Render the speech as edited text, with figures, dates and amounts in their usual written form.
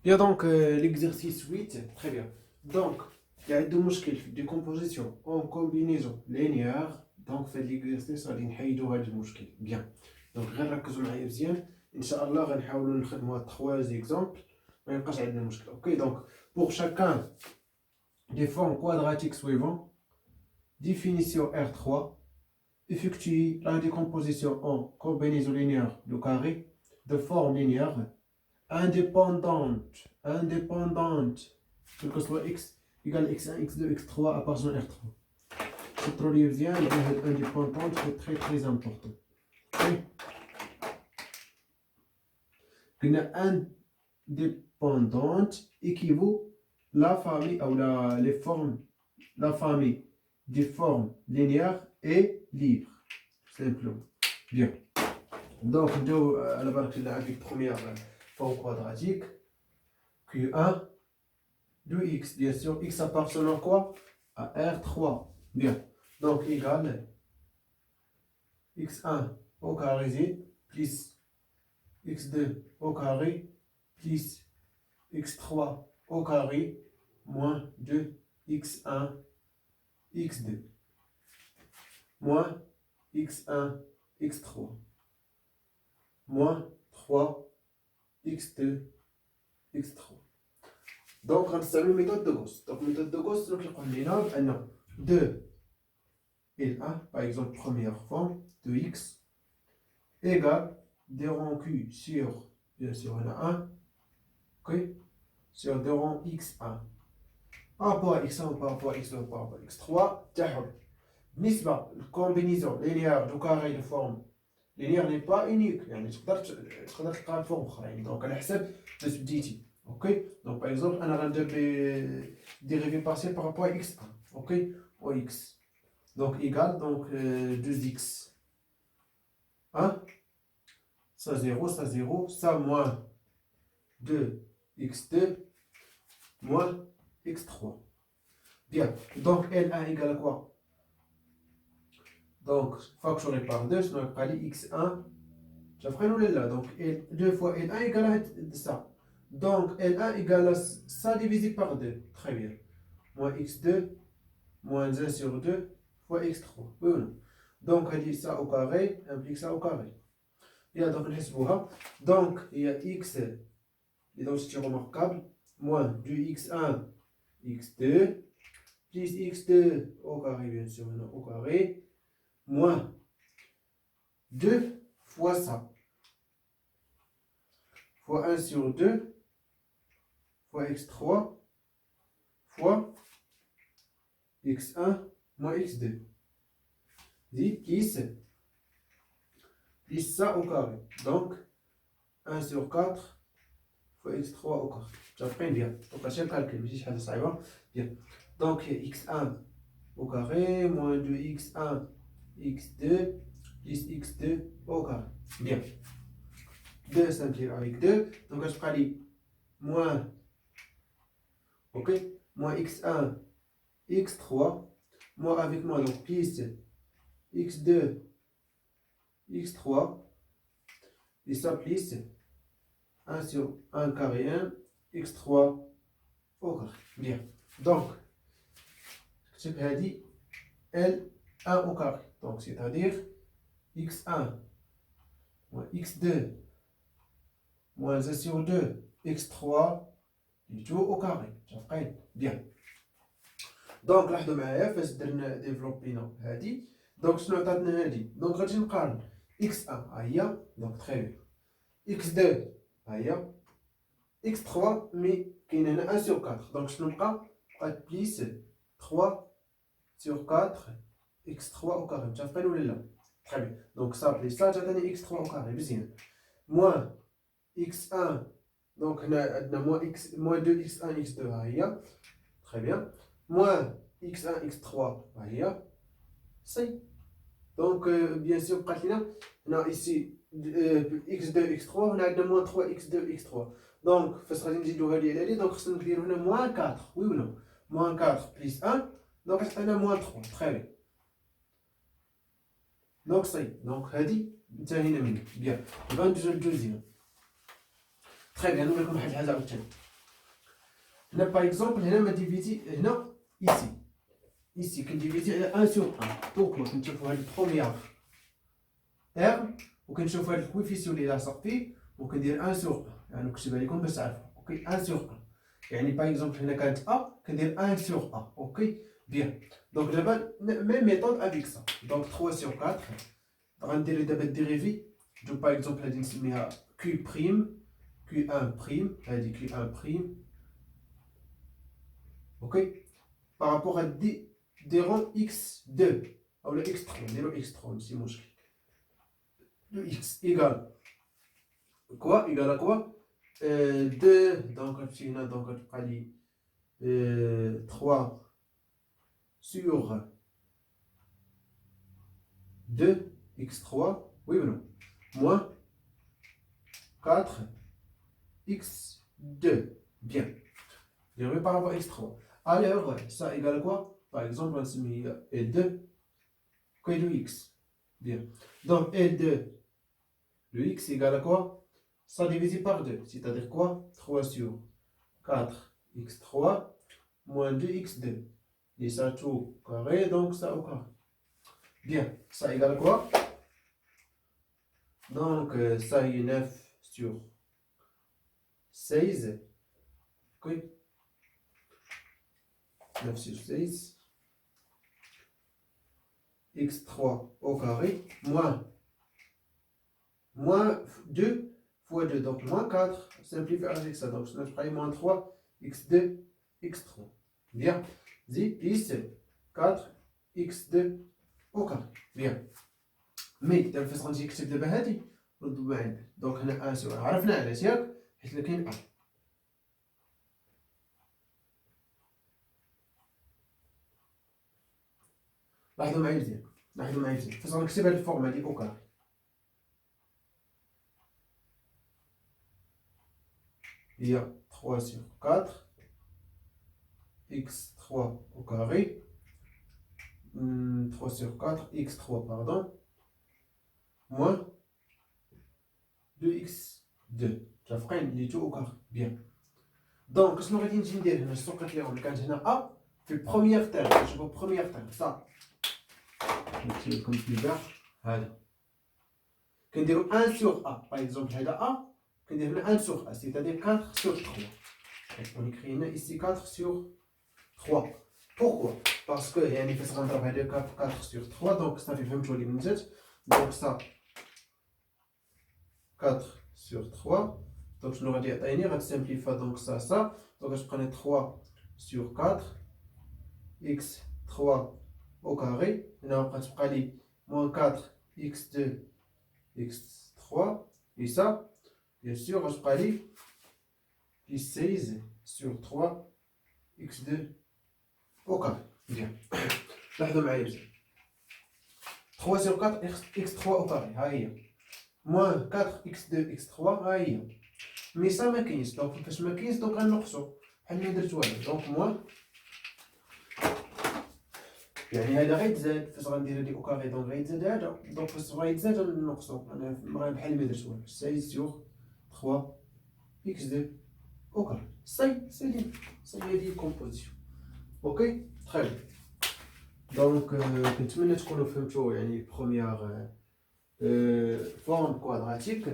Bien, donc l'exercice 8, très bien. Donc, il y a deux مشكل في décomposition en combinaison linéaire. Donc, في l'exercice غادي نحيدو هذا المشكل. Bien. Donc, غير ركزوا معايا مزيان. إن شاء الله غنحاولوا نخدموا 3 exemples. ما يبقاش عندنا مشكل. OK, donc pour chacun des formes quadratiques suivantes, définition R3, effectue la décomposition en combinaison linéaire de carrés de forme linéaire indépendante, quel que soit x égale x1, x2, x3 appartenant à R3. C'est trop bien, indépendante, c'est très très important. Okay. Une indépendante équivaut la famille ou les formes, la famille des formes linéaires est libre. Simplement. Bien. Donc, à la barre avec première forme quadratique, Q1 de x, bien sûr, x appartenant à quoi? À R3. Bien. Donc, égale x1 au carré plus x2 au carré plus x3 au carré moins 2x1 x2 moins x1 x3 moins 3 x2 x3. Donc, on va la méthode de Gauss. Donc, la méthode de Gauss, nous avons 2 et 1, par exemple, première forme, 2x égale des rangs Q sur, bien sûr, on a 1, okay, sur des rangs x1. Par rapport à x1, par rapport à x2, par rapport à x3, تحول. بالنسبة للكومبينيزون linéaire de carré de forme linéaire n'est pas unique. يعني تقدر تلقى فورم أخرى. Donc, على حسب باش بديتي. Ok, donc par exemple, on a un dérivé partiel par rapport à x1, ok, au x. Donc égal, donc 2x. 1, ça 0, ça 0, ça moins 2x2 moins x3. Bien, donc L1 égale à quoi? Donc, factoré par 2, sinon on va x1. J'apprends là, donc 2 fois L1 égale à ça. Donc L1 égale à ça divisé par 2. Très bien. Moins x2 moins 1 sur 2 fois x3. Oui ou non? Donc on dit ça au carré implique ça au carré. Bien, donc donc il y a x, l'identité remarquable, moins 2x1 x2 plus x2 au carré, bien sûr, au carré, moins 2 fois ça. Fois 1 sur 2 fois x3 fois x1 moins x2. Dit plus ça au carré. Donc 1 sur 4 fois x3 au carré. J'apprends bien. Donc à chaque calcul, bien. Donc x1 au carré moins 2x1 x2 plus x2 au carré. Bien. 2 simplifie avec 2. Donc je prends moins, ok, moins x1 x3, moins avec moi, donc plus x2 x3, et ça plus 1 sur 1 carré 1 x3 au carré. Bien. Donc, je vais dire L1 au carré. Donc, c'est-à-dire x1 moins x2 moins 1 sur 2 x3 du tout au carré. Bien. Donc لاحظوا معايا فاش درنا ديفلوبينا هادي دونك شنو عطاتنا هادي دونك غادي نقارن x1 ها هي دونك تري بيان x2 ها هي x3 مي كاين هنا 1 sur 4 دونك شنو بقى بليس 3 sur 4 x3 au carré متفقين ولا لا تري بيان دونك صافي سا تعطيني x3 au carré مزيان موان x1 دونك هنا عندنا موان x موان 2x1 x2 ها هي تري بيان moins x1, x3, c'est donc bien sûr, on a ici x2, x3, on a moins 3 x2, x3. Donc, donc on a moins 4, oui ou non? Moins 4 plus 1, donc on a moins 3, très bien. Donc, c'est donc, bien, 22. Très bien, nous allons faire Là, par exemple, on va diviser ici. Ici, on divise 1 sur 1. Pourquoi? On va le premier terme, on va le coefficient de la sortie, on va dire 1 sur 1. Donc, je vais vous dire ça. Ok, 1 sur 1. Et par exemple, on a A, on va dire 1 sur A. Ok, bien. Donc, même méthode avec ça. Donc, 3 sur 4. On va dire le dérivé. Donc, par exemple, on va dire Q', Q1', on va dire Q1'. Ok, par rapport à des rangs x2 ou le x3 c'est mon de x égale quoi, égale à quoi, 2 donc on va 3 sur 2 x3, oui ou non, moins 4 x2, bien. Je vais par rapport à x3. Alors, ça égale à quoi? Par exemple, on se met L2, quoi de x. Bien. Donc, L2, le x égale à quoi? Ça divisé par 2. C'est-à-dire quoi? 3 sur 4 x3 moins 2 x2. Et ça tout carré, donc ça au carré. Bien. Ça égale à quoi? Donc, ça est 9 sur 16. Ok? 9 sur 16. x3 au carré moins 2 fois 2, donc moins 4, simplifier avec ça, donc je vais moins 3 x2 x3, bien, 10 plus 4 x2 au carré, bien. Mais il faut نجي نكتب دابا هادي ونضرب عندنا، دونك هنا 1 سؤال عرفنا علاش ياك؟ حيت كاين 1. لاحظوا معايا مزيان، فاش غنكتب هاد الفورم هادي او كاري. Il y a 3 sur 4, x3 au carré, 3 sur 4, x3, pardon, moins 2x2. Ça fera les tout au carré. Bien. Donc, ce que nous allons dire, c'est que nous avons A, c'est première terme. Je vois première terme. Ça. C'est comme plus bas. Voilà. Quand on dit 1 sur A, par exemple, j'ai A, quand on dit 1 sur A, c'est-à-dire 4 sur 3. On écrit ici 4 sur 3. Pourquoi? Parce que il y a un effet secondaire de 4 sur 3, donc ça fait 20 jolies minutes. Donc ça, 4 sur 3. Donc je l'aurais dit à Taïnir, on simplifie donc ça. Donc je prenais 3 sur 4, x3 au carré. Et là on prend moins 4, x2, x3. Et ça, bien sûr, je prends plus 16 sur 3, x2 au carré. Bien. لاحظوا معايا بزاف. 3 sur 4, x3 au carré. ها هي. moins 4 x2 x3 ها هي. مي سا ما كاينش، دونك فاش ما كاينش دونك غنقصو بحال ما درت والو، دونك موان يعني هذا غيتزاد فاش غندير هادي او كاري، دونك غيتزاد هذا، دونك فاش غيتزاد غنقصو، انا بحال ما درت والو. 16 sur 3 x2 au carré. Ça y est dit composition. Ok, très bien. Donc كنتمنى تكونوا فهمتوا يعني بروميير forme quadratique.